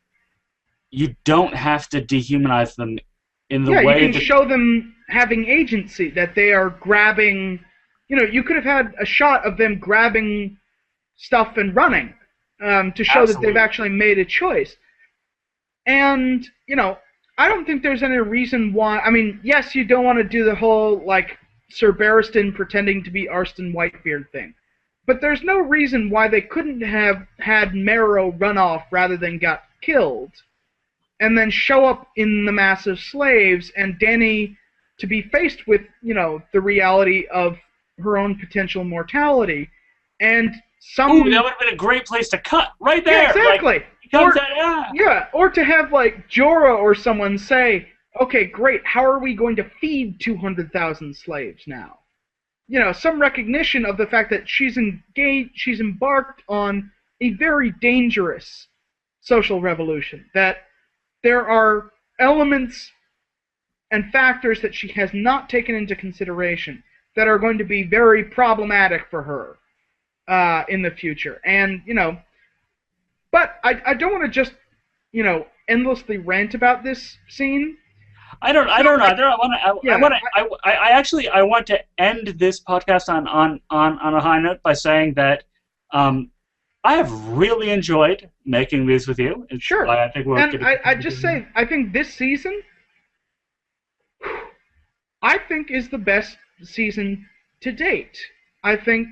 you don't have to dehumanize them in the way you can show them having agency, that they are grabbing. You could have had a shot of them grabbing stuff and running to show that they've actually made a choice. And, I don't think there's any reason why. I mean, yes, you don't want to do the whole, like, Sir Barristan pretending to be Arstan Whitebeard thing. But there's no reason why they couldn't have had Marrow run off rather than got killed, and then show up in the massive slaves, and Dany to be faced with, the reality of her own potential mortality, and that would have been a great place to cut, right there. Yeah, exactly. Or to have, like, Jorah or someone say, okay, great, how are we going to feed 200,000 slaves now? Some recognition of the fact that she's embarked on a very dangerous social revolution, that there are elements and factors that she has not taken into consideration that are going to be very problematic for her in the future. And, but I don't want to just, endlessly rant about this scene. I want to end this podcast on a high note by saying that I have really enjoyed making these with you. Sure. I think I think this season, is the best season to date. I think,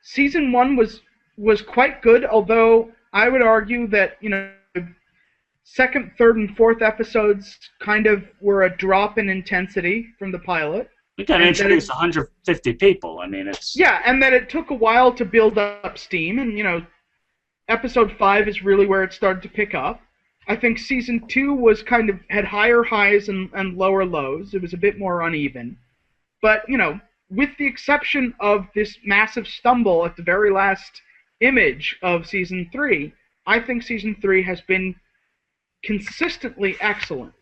season 1 was quite good, although I would argue that, second, third, and fourth episodes kind of were a drop in intensity from the pilot. We got to introduce 150 people. I mean, it's... Yeah, and that it took a while to build up steam, and, episode 5 is really where it started to pick up. I think season 2 had higher highs and lower lows. It was a bit more uneven. But, with the exception of this massive stumble at the very last image of season 3, I think season 3 has been consistently excellent.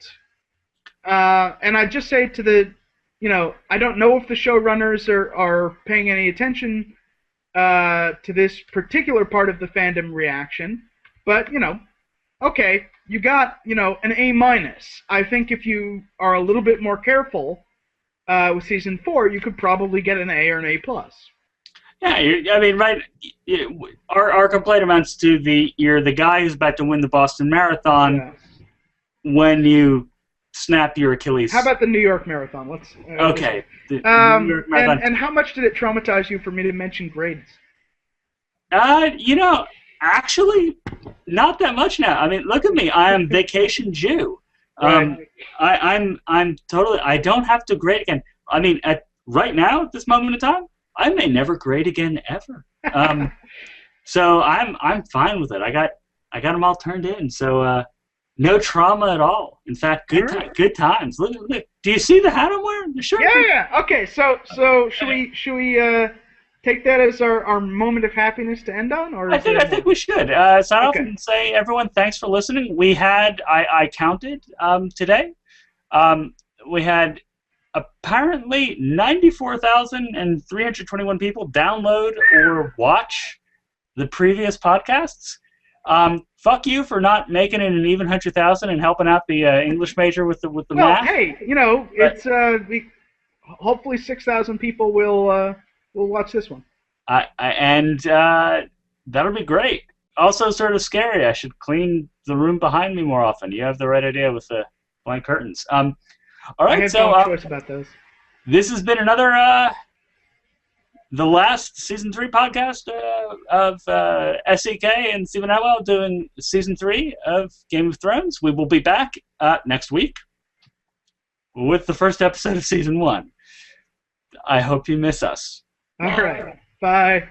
And I just say to the, I don't know if the showrunners are paying any attention to this particular part of the fandom reaction, but, okay, you got, an A-. I think if you are a little bit more careful with season 4, you could probably get an A or an A+. Yeah, right. Our complaint amounts to you're the guy who's about to win the Boston Marathon when you snap your Achilles. How about the New York Marathon? Okay. New York Marathon. And how much did it traumatize you for me to mention grades? Actually, not that much now. I mean, look at me. I am vacation Jew. Right. I'm totally. I don't have to grade again. I mean, right now, at this moment in time, I may never grade again ever. So I'm fine with it. I got them all turned in. So no trauma at all. In fact, good times. Look. Do you see the hat I'm wearing? The shirt? Yeah. Okay. So should we take that as our moment of happiness to end on? Or I think we should. Sign off and say, everyone, thanks for listening. We had I counted today. we had apparently 94,321 people download or watch the previous podcasts. Fuck you for not making it an even 100,000 and helping out the English major with the math. Hey, it's hopefully 6,000 people will watch this one. And that'll be great. Also, sort of scary. I should clean the room behind me more often. You have the right idea with the blank curtains. All right, I have no choice about those. This has been another the last season 3 podcast of SEK and Stephen Attewell doing season 3 of Game of Thrones. We will be back next week with the first episode of season 1. I hope you miss us. All right. Bye.